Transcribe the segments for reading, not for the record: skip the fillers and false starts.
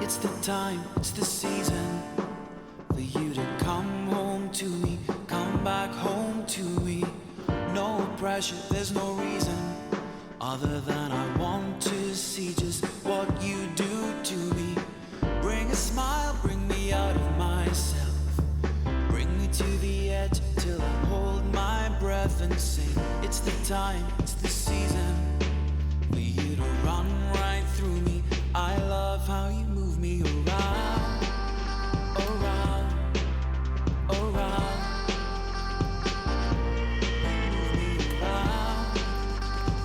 It's the time, it's the season for you to come home to me, come back home to me. No pressure, there's no reason other than I want to see just what you do to me. Bring a smile, bring me out of myself. Bring me to the edge till I hold my breath and sing. It's the time, it's the season for you to run right through me. I love how you move me around, around, around. Move me around,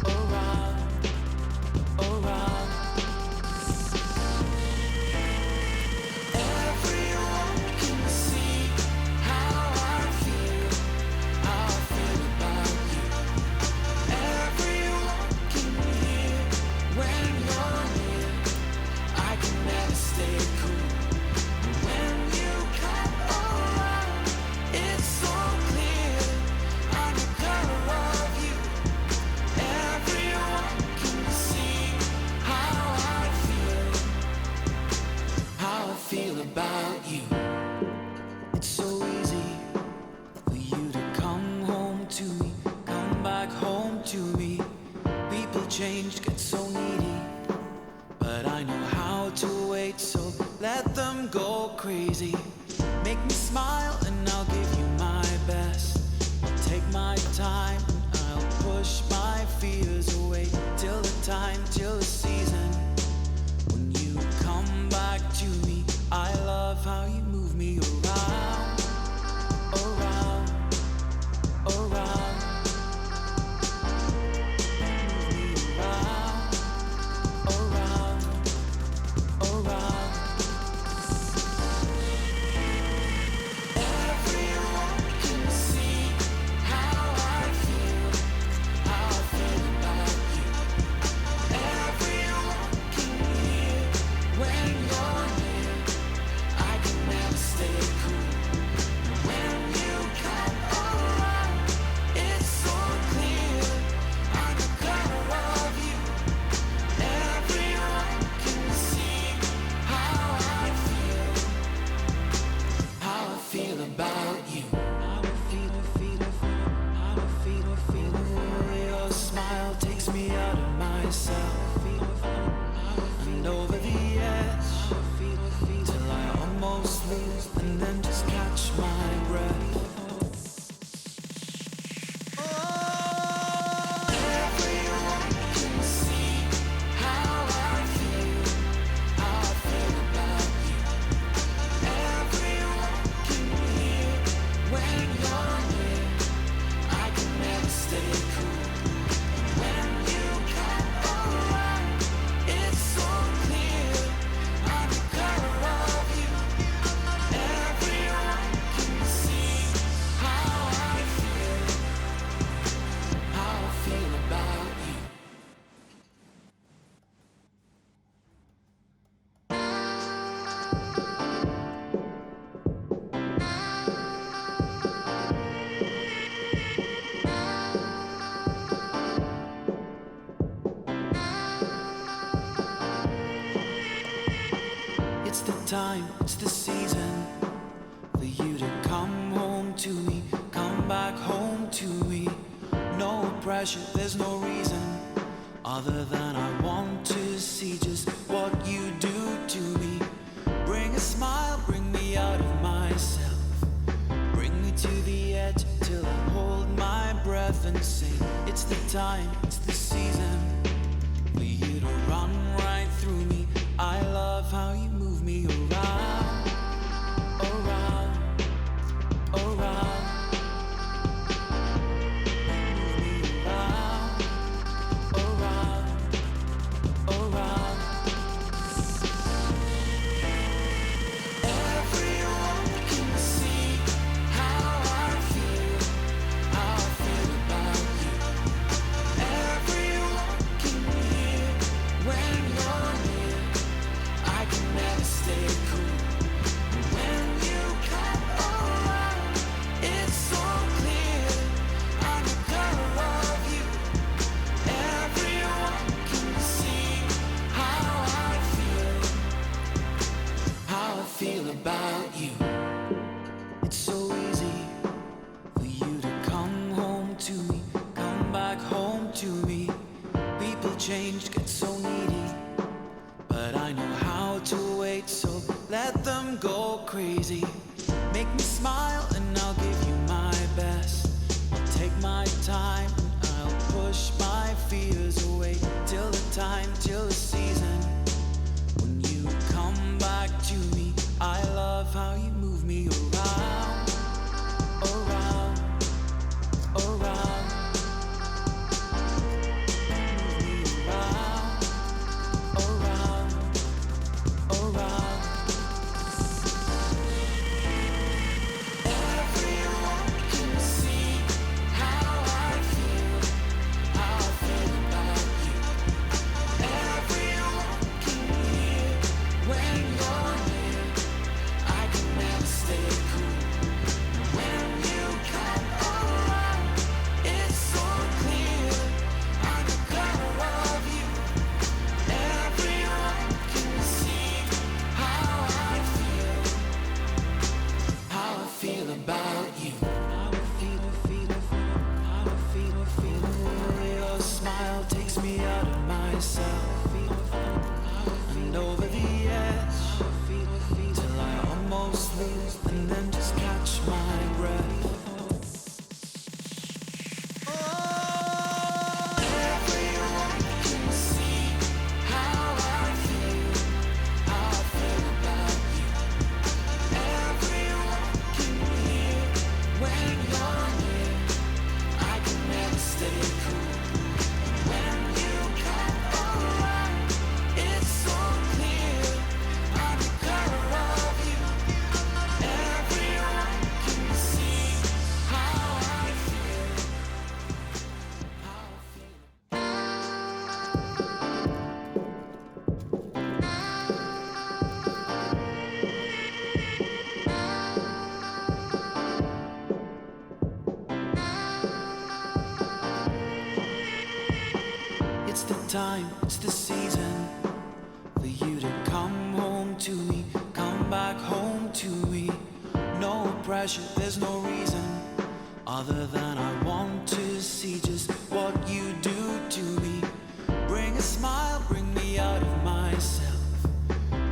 around, around. Everyone can see how I feel about you. Everyone can hear when you're near. I can never stay cool. When you come around, it's so clear. I'm the color of you. Everyone can see how I feel about you. It's so easy for you to come home to me, come back home to me. People change, get so needy, but I know how to wait, so let them go crazy. Make me smile and I'll give you my best. I'll take my time and I'll push my fears away till the time, till the season when you come back to me. I love how you move me around, around, around. Move me around, around, around. Everyone can see how I feel about you. Everyone can hear when you're near. I can never stay cool. When you come around, it's so clear. I'm the color of you. Everyone can see how I feel about you. How I feel. Your smile takes me out of myself and over the edge till I almost lose and then just catch my breath. Everyone can see how I feel about you. Everyone can hear when you're near. I can never stay cool. When you come around, it's so clear. I'm the color of you. Everyone can see how I feel about you. It's the time, it's the season for you to come home to me, come back home to me. No pressure, there's no reason other than I want to see just what you do to me. Bring a smile, bring me out of myself. Bring me to the edge till I hold my breath and sing. It's the time, it's the season for you to run right through me. I love how you move me around, around, around. Move me around, around, around. Everyone can see how I feel about you. let them go crazy. Make me smile and I'll give you my best. I'll take my time and I'll push my fears away till the time, till the season when you come back to me. I love how you move me around, around, around. Move me around, around, around. Everyone can see how I feel about you. Everyone can hear when you're near. I can never stay cool. When you come around, it's so clear. I'm the color of you. Everyone can see how I feel about you. How I feel. Your smile takes me out of myself and over the edge till I almost lose and then just catch my breath. Everyone can see how I feel about you. Everyone can hear when you're near. I can never stay cool. When you come around, it's so clear. I'm the color of you. Everyone can see how I feel. It's the time, it's the season for you to come home to me, come back home to me. No pressure, there's no reason other than I want to see just what you do to me. Bring a smile, bring me out of myself.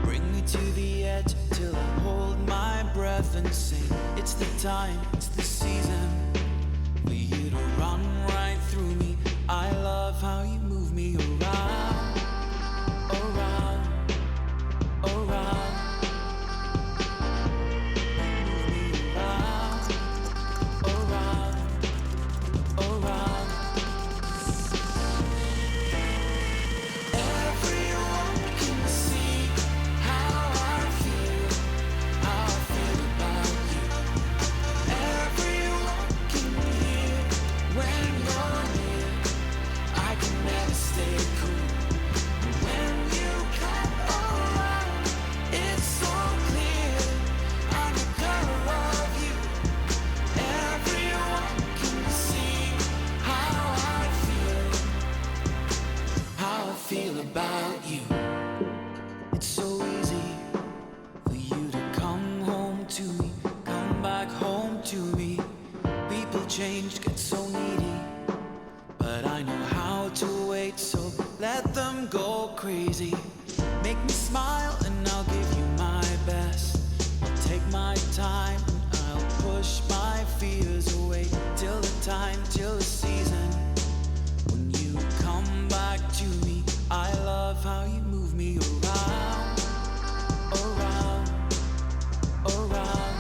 Bring me to the edge till I hold my breath and sing. It's the time, it's the season for you to run right through me. I love how you move me around, around, around. Move me around, around, around. Everyone can see how I feel about you. Everyone can hear when you're near. I can never stay cool. When you come around, it's so clear. I'm the color of you. Everyone can see how I feel about you. It's so easy for you to come home to me, come back home to me. People change, get so needy, but I know how to wait, so let them go crazy. Make me smile and I'll give you my best. I'll take my time and I'll push my fears away till the time, till the season when you come back to me. I love how you move me around, around, around.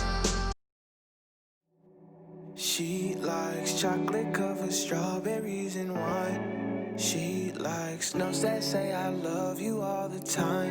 She likes chocolate covered strawberries and wine. She likes notes that say I love you all the time.